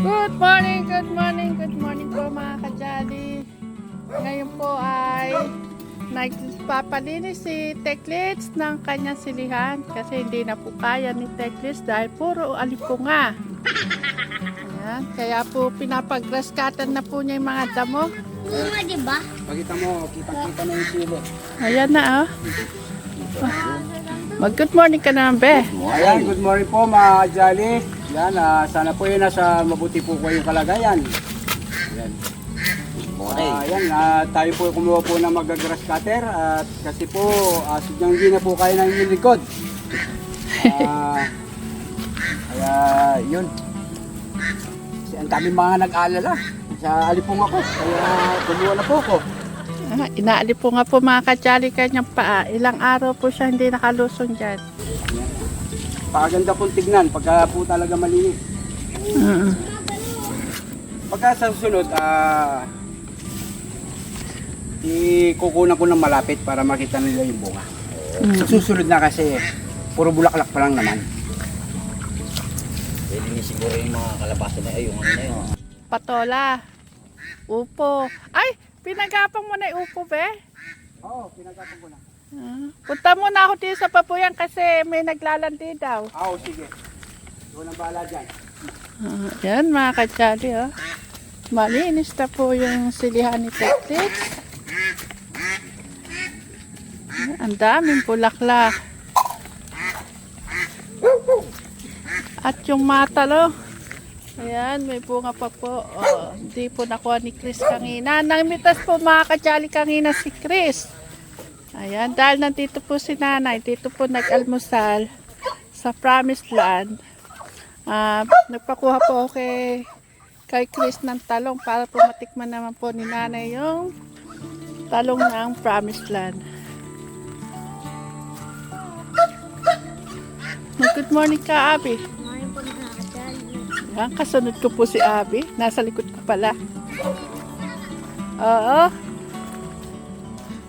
Good morning, good morning, good morning po mga kajali. Ngayon po ay nagpapalinis si Teklits ng kanyang silihan kasi hindi na po kaya ni Teklits dahil puro alipunga. Ayan, kaya po pinapag-grass cutter na po niya yung mga damo. Bunga, di ba? Pakita mo, kita na yung silo. Ayan na oh. Mag-good morning ka naman, be. Ayan, good morning po mga kajali. Yan, sana po yun nasa mabuti po kayong kalagayan. Yan. Ayan, tayo po kumuha po ng mag-grass cutter at kasi po sadyang hindi na po kaya ng inyong likod. Kaya yun. Kasi ang dami mga nag-aalala sa alipong ako. Kaya kumuha na po ako. Inaali po nga po mga kajali kanyang paa. Ilang araw po siya hindi nakalusong dyan. Pakaganda pong tignan pagka po talaga malinis. Pagka sa susunod, ikukunan ko ng malapit para makita nila yung bunga. Sa susunod na kasi, puro bulaklak pa lang naman. Pwede niya siguro yung mga kalabasa na yung ano na yun. Patola. Upo. Ay! Pinagapang mo na yung upo, be? Oo, pinagkatong ko na. Punta muna ako dito sa papuyan kasi may naglalandi daw. Oo, sige. Ikaw nang bahala dyan. Yan mga kajali, oh. Malinis na po yung silihan ni Teklits. Ang daming bulaklak. At yung matalo. Ayan, may bunga pa po. Oh, hindi po nakuha ni Chris kanina. Namitas po mga kajali kanina si Chris. Ayan, dahil nandito po si nanay, dito po nag-almusal sa Promised Land. Nagpakuha po ako kay Chris ng talong para po matikman naman po ni nanay yung talong ng Promised Land. Good morning ka, Abby. Ngayon po nakakadali. Ayan, kasunod ko po si Abby. Nasa likod ko pala. Oo.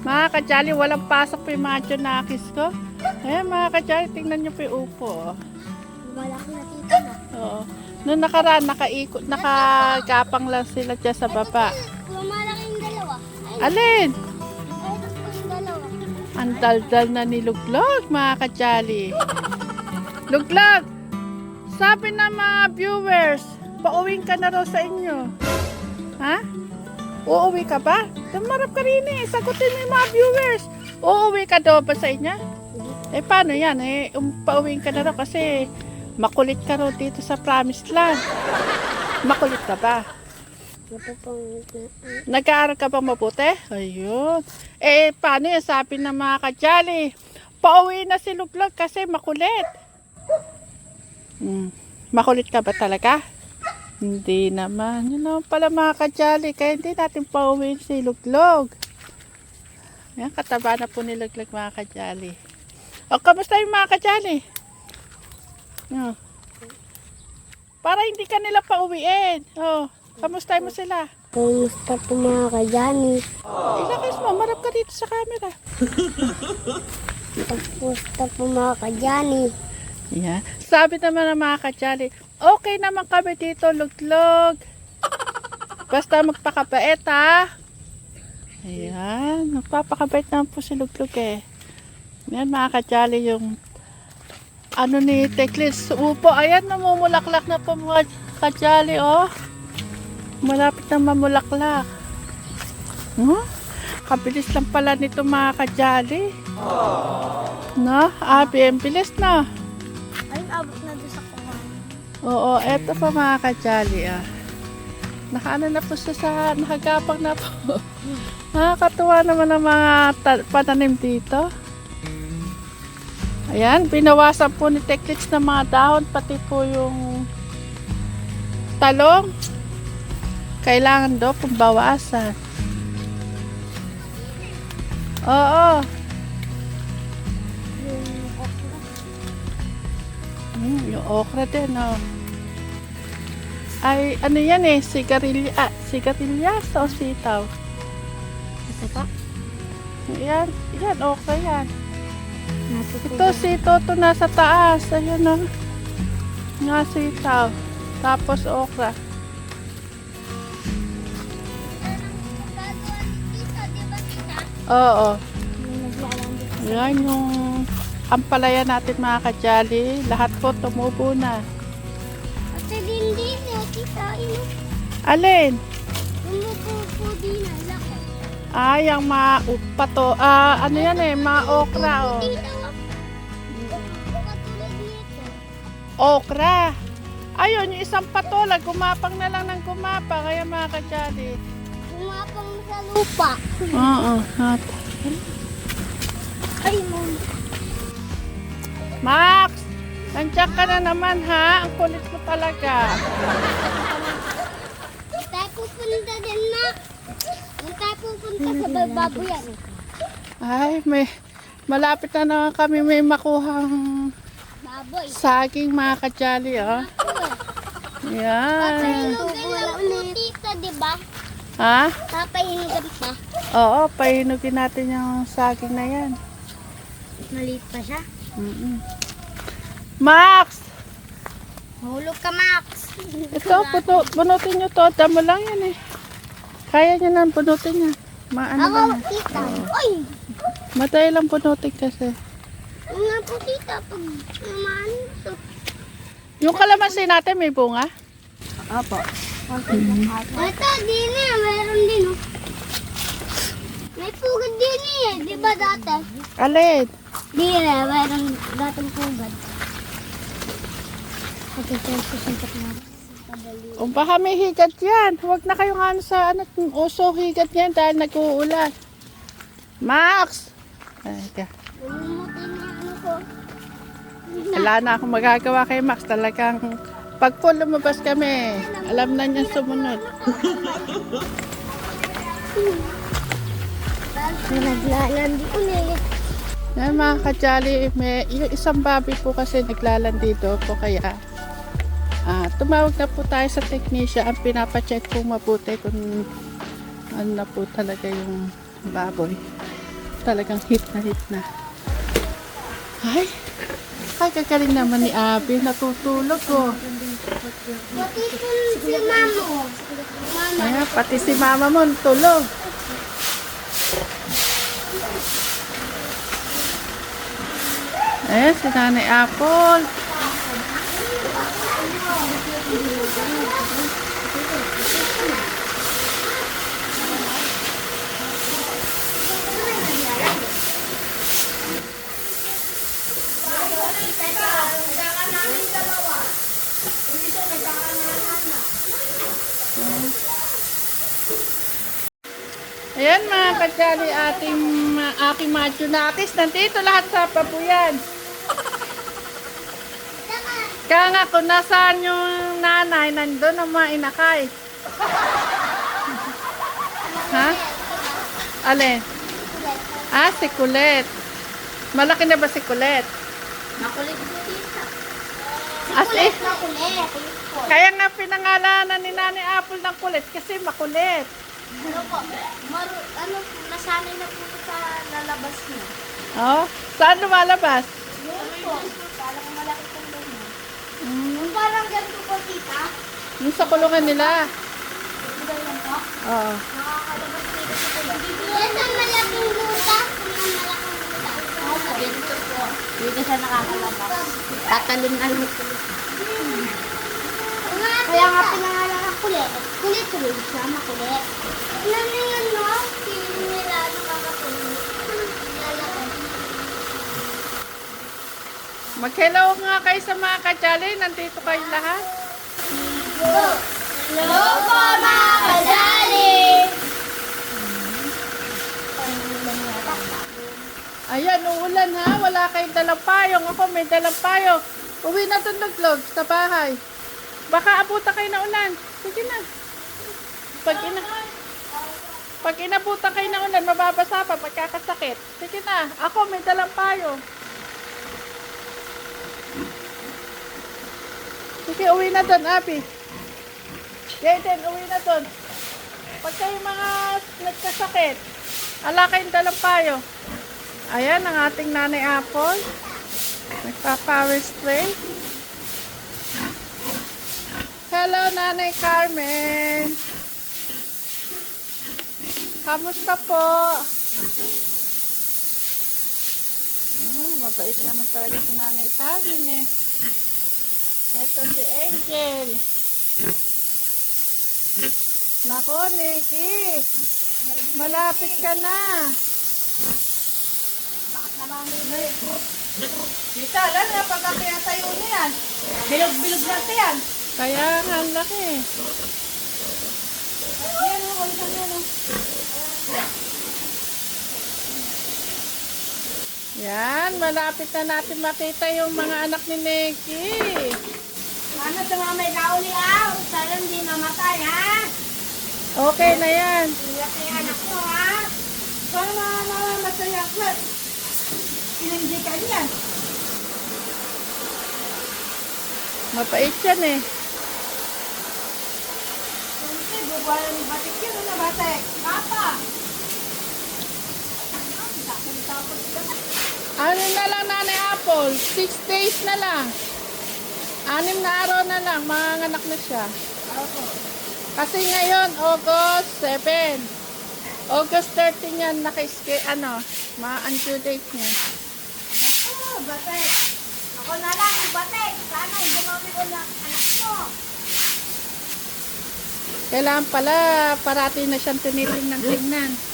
Mga kajali, walang pasok po yung mga Junakis ko. Ayan mga kajali, tingnan nyo po yung upo. Oh. Malaki na tito na. Oo. Noong nakaraan, nakagapang lang sila dyan sa baba. Kung malaki yung dalawa. Alin? Ay, gusto yung dalawa. Ang daldal na ni Luglog, mga kajali. Luglog! Sabi ng mga viewers, pauwing ka na raw sa inyo. Ha? Uuwi ka ba? Tumarap ka rin eh. Sagutin mo yung mga viewers. Uuwi ka daw ba sa inyo? Eh paano yan? Pauwiin ka na raw kasi makulit ka raw dito sa Promised Land. Makulit ka ba? Napapangit na. Nag-aaral ka bang mabuti? Ayun. Eh paano yan? Sabi ng mga kajali, pauwi na si Luglog kasi makulit. Makulit ka ba talaga? Hindi naman. Yun naman pala mga kajali. Kaya hindi natin pauwiin si Luglog. Yan, kataba na po ni Luglog mga kajali. O, kamusta yung mga kajali? Para hindi ka nila pauwiin. O, kamusta mo sila? Kumusta po mga kajani? Ilakas mo, marap ka dito sa camera. Kumusta po mga kajani? Yan. Sabi naman ng mga kajali, okay naman kami dito, Luglog. Basta magpakabait, ha? Ayan. Magpapakabait naman po si Luglog, eh. Yan, mga kajali, yung ano ni Teklits. Upo, ayan, namumulaklak na po mga kajali, oh. Malapit na mamulaklak. Kabilis lang pala nito mga kajali. No? Abi, ang bilis na. Ay, abot na doon sa kuwan. Oo, eto pa mga kajali, ah. Nakaano na po siya sa, nakagapang na po. Nakakatuwa naman ang mga pananim dito. Ayan, binawasan po ni Teklits ng mga dahon, pati po yung talong. Kailangan daw pong bawasan. Oo. Yung okra din, oh. Ay, ano yan eh, sigarilyas o sitaw. Ito pa? Yan, okra yan. Ito si Toto nasa taas. Ayun o. Nga sitaw. Tapos okra. Oo. Yung naglalandi. Yan yung ampalaya natin mga kajali. Lahat po tumubo na. Ate din din eh, kita ino. Alin? Umupo din ang laki. Ay, ang mga pato. Ano yan eh, mga okra oh. Dito. Katulad nito. Okra. Ayun, yung isang patola, gumapang na lang ng gumapang. Kaya mga kajali. Umapang sa lupa. Oo. Ay, mom. Max! Nandiyan ka na naman ha. Ang kulit mo talaga. Tayo pupunta din, Mac. Tayo pupunta sa bababo yan. Ay, malapit na naman kami may makuhang Baboy. saging mga kajali oh. Yan. Papahinugan lang po, tita, di ba? Ha? Papahinugan pa. Oo, pahinugin natin yung saging na yan. Maliit pa siya. Max! Mahulog ka, Max. Ito, bunutin nyo to. Damo lang yan eh. Kaya nyo nang bunutin yan. Maano Ako, ba yan? tita. Uy! Madali lang bunutin kasi. Yung nga po, tita. Pag naman, ito. Yung kalamansi natin may bunga? Apa? Ito, din eh. Mayroon din, oh. May pugad din eh. Di ba dati? Alin? Di eh. Mayroon dating pugad. Pagkakasya sa na. O baka may higat yan. Huwag na kayong ano sa uso higat yan dahil nag-uulan. Max! Ay, ka. Lumutay na ano ko. Wala na akong magagawa kay Max. Talagang pag po lumabas kami, alam na niya sumunod. Naglalandi ulit. Yan mga kajali, yung isang babi po kasi naglalandi dito po kaya tumawag na po tayo sa technician. Ang pinapacheck po mabuti kung ano na po talaga yung baboy. Talagang hit na. Ay, kagaling naman ni Abby. Natutulog oh. Pati po si mama ko. Mama. Ayan, pati si mama mo tulog. Ayan, si Nanay Apple. Ayan mga kajali, aking mga junakis. Nandito lahat sa pabuyan. Kaya nga kung nasaan yung nanay, nandun ang mga inakay. Ha? Alin? Si Kulet. Malaki na ba si Kulet? Makulit po tita. As eh, Makulit. kaya nga pinangalanan ni Nanay Apple ng Kulet kasi makulit. Ano po? Ano po? Nasanay na po sa lalabas niya. Oh, saan lumalabas? Yun po. Parang malaki pong ganyan. Yung parang ganito po tita. Yung sa kulungan nila. Ganyan po. Oo. Nakakalabas dito sa tulog. Yan ang malaking luta. Yung malaking luta. Opo. Dito po. Dito siya nakakalabas. Tatalon-alon ko. Kaya nga pinangalan ng kulit. Kulit-kulit siya, makulit. Alam niyo yun, no? Feeling nila nakakakulit. Mag-hello nga kayo sa mga kajali. Nandito kayo lahat. Hello po, mga kajali! Ayan, uulan ha. Wala kayong dalang payong. Ako may dalang payong. Uwi na doon naglog sa bahay. Baka abutan kayo na ulan. Sige na. Pag inabutan kayo na ulan, mababasa pa, magkakasakit. Sige na. Ako may dalang payong. Sige, uwi na doon, Abby. Jaden, uwi na doon. Pag kayo mga nagkasakit, ala kayong dalang payong. Ayan ang ating Nanay Apple. Nagpa-power spray. Hello, Nanay Carmen. Kamusta po? mabait naman talaga si Nanay Carmen eh. Ito si Angel. Nako, Nikki. Malapit ka na. Tita, alam na, pagka kaya tayo na yan. Bilog-bilog natin yan. Kaya nga, ang laki. Yan o, yan o. Yan, malapit na natin makita yung mga anak ni Nikki. Ano sa mga may kauliaw? Sana hindi namatay, ha? Okay na yan. Ingat na yung anak mo, ha? Sana mamamatay ako. Pinandikan ka niyan. Mapait yan eh. Siyempre, bubuhalan ni Batik yun. Ano, Batik? Papa! Ano na lang, Nanay Apple? 6 days na lang. 6 na araw na lang, manganganak na siya. Kasi ngayon, August 7. August 13 yan, ma-due date niya. Ako, Batik. Ako na lang, Batik. Sana hindi mo ulang anak mo. Kailangan pala, parati na siyang tinitingnan.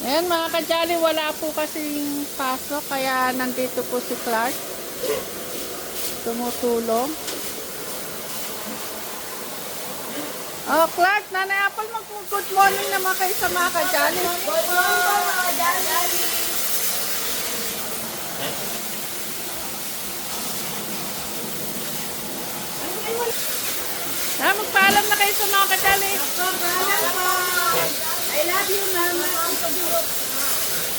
Ayan mga kajali, wala po kasing pasok, kaya nandito po si Clark. Tumutulong. Oh, Clark, Nanay Apple, mag-good morning naman kayo sa mga kajali. Good morning po, mga dali. Magpaalam na kayo sa mga kajali. I love you, Mama.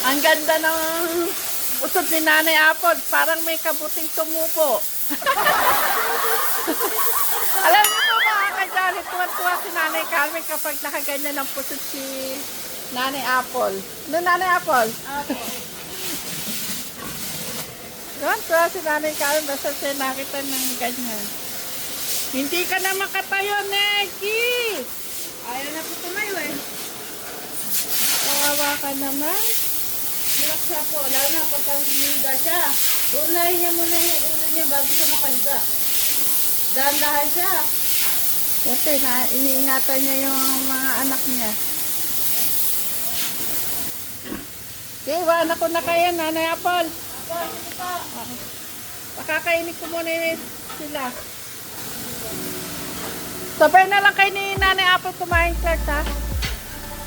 Ang ganda ng usod ni Nanay Apple, parang may kabuting tumubo. Alam niyo po mga kajali, tuwan-tuwa si Nanay Carmen kapag nakaganyan ng pusod si Nanay Apple. No, Nanay Apple? Tuwan-tuwa si Nanay Carmen basta siya nakita ng ganyan. Hindi ka na makatayo, Neki! Ayaw na po tumayo eh. Kawawa ka naman. Hirap siya po, lalo na pagka humiga siya. Unahin niya muna yung ulo niya bago siya makahiga. Dahan-dahan siya. Kasi iniingatan niya yung mga anak niya. Okay, iwanan ko na kayo, Nanay Apple. Pakakainin ko muna sila. Sabay na lang kayo ni Nanay Apple kumain, Clark, ha?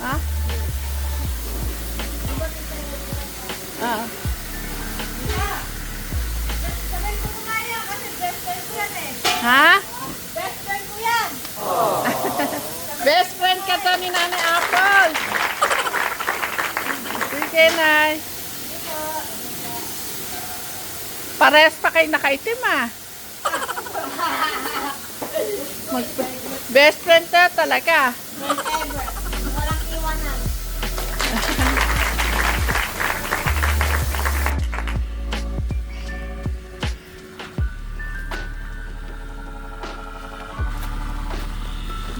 Ha? Ah. Sabay ko kumain kasi best friend ko yan eh. Ha? Best friend ko yan. Best friend ka to ni Nanay Apple. Sige, Nay. Parehas pa kayo nakaitim, ah. Best friend to talaga. Best ever. Walang iwanan.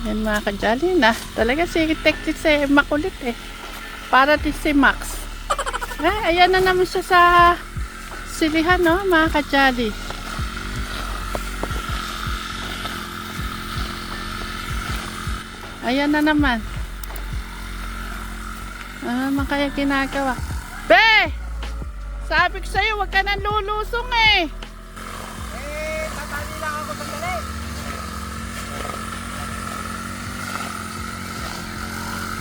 Yan mga kajali na. Talaga si Tektik si makulit eh. Para din si Max. Ayan na naman siya sa silihan, no, mga kajali. Ayan na naman. Ano naman kaya ginagawa? Be! Sabi ko sa'yo, huwag ka nang lulusong eh. Tatali lang ako sandali.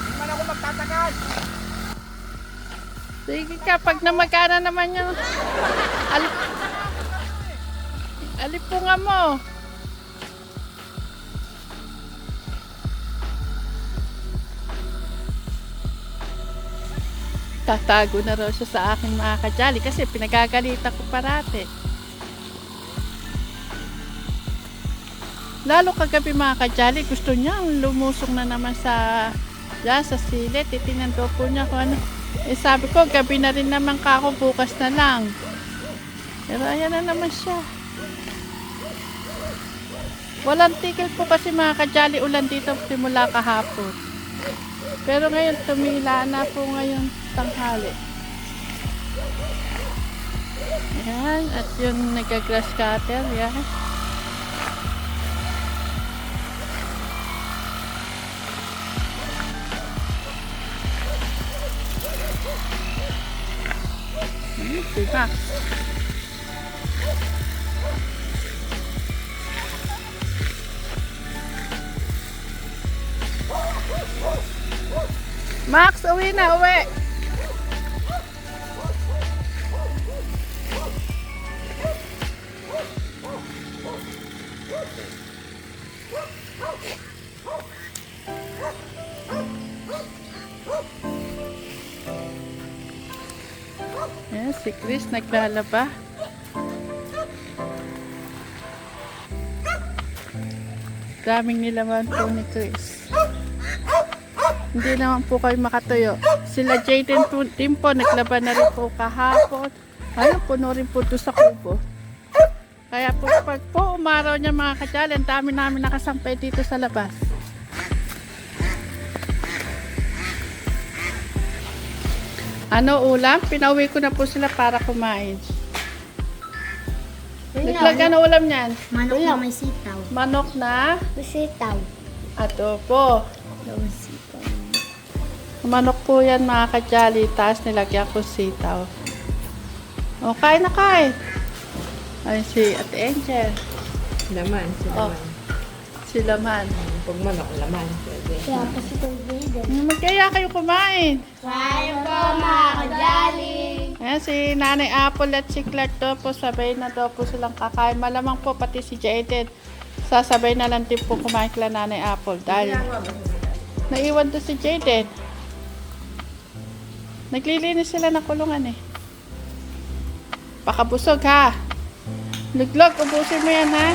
Hindi man ako magtatagal. Sige ka, pag namagana naman yung alipunga mo. Tatago na raw siya sa akin mga kajali kasi pinagagalitan ko parate. Lalo kagabi mga kajali, gusto niya lumusong na naman sa sile. Titingnan daw po niya kung ano. Eh sabi ko, gabi na rin naman kako, bukas na lang. Pero ayan na naman siya. Walang tigil po kasi mga kajali, ulan dito simula kahapon. Pero ngayon tumila na po ngayon. tanghali. Yan, at yung nag-grass cutter, yan. Si Max. Max, uwi na, uwi. Ayan, si Chris naglalaba. Daming nilaman po ni Chris. Hindi naman po kayo makatuyo. Sila Jayden po, din po, naglaba na rin po kahapon. Ayun, puno rin po ito sa kubo. Kaya po, pag po umaraw niya mga kadyali, ang dami namin nakasampay dito sa labas. Ano ulam? Pinauwi ko na po sila para kumain. Naglagyan ng ulam niyan. Manok na may sitaw. Manok na May sitaw. adobo. May sitaw. Manok po yan mga kadyali. Taas nilagyan ko sitaw. O, kain na kain. Ay, si Ate Angel. Laman, si Oh. laman. Si Laman. Pag manok, laman. Pwede. Kaya pa si Tolbiden. Magkaya kayo kumain. Kain po mga kajali. Ayan, si Nanay Apple at si Clark daw po, sabay na daw po silang kakain. Malamang po pati si Jayden. Sasabay na lang din po kumain kila Nanay Apple. Dahil naiwan doon si Jayden. Naglilinis sila ng kulungan eh. Pakabusog ha. Luglog, ubusin mo yan ha.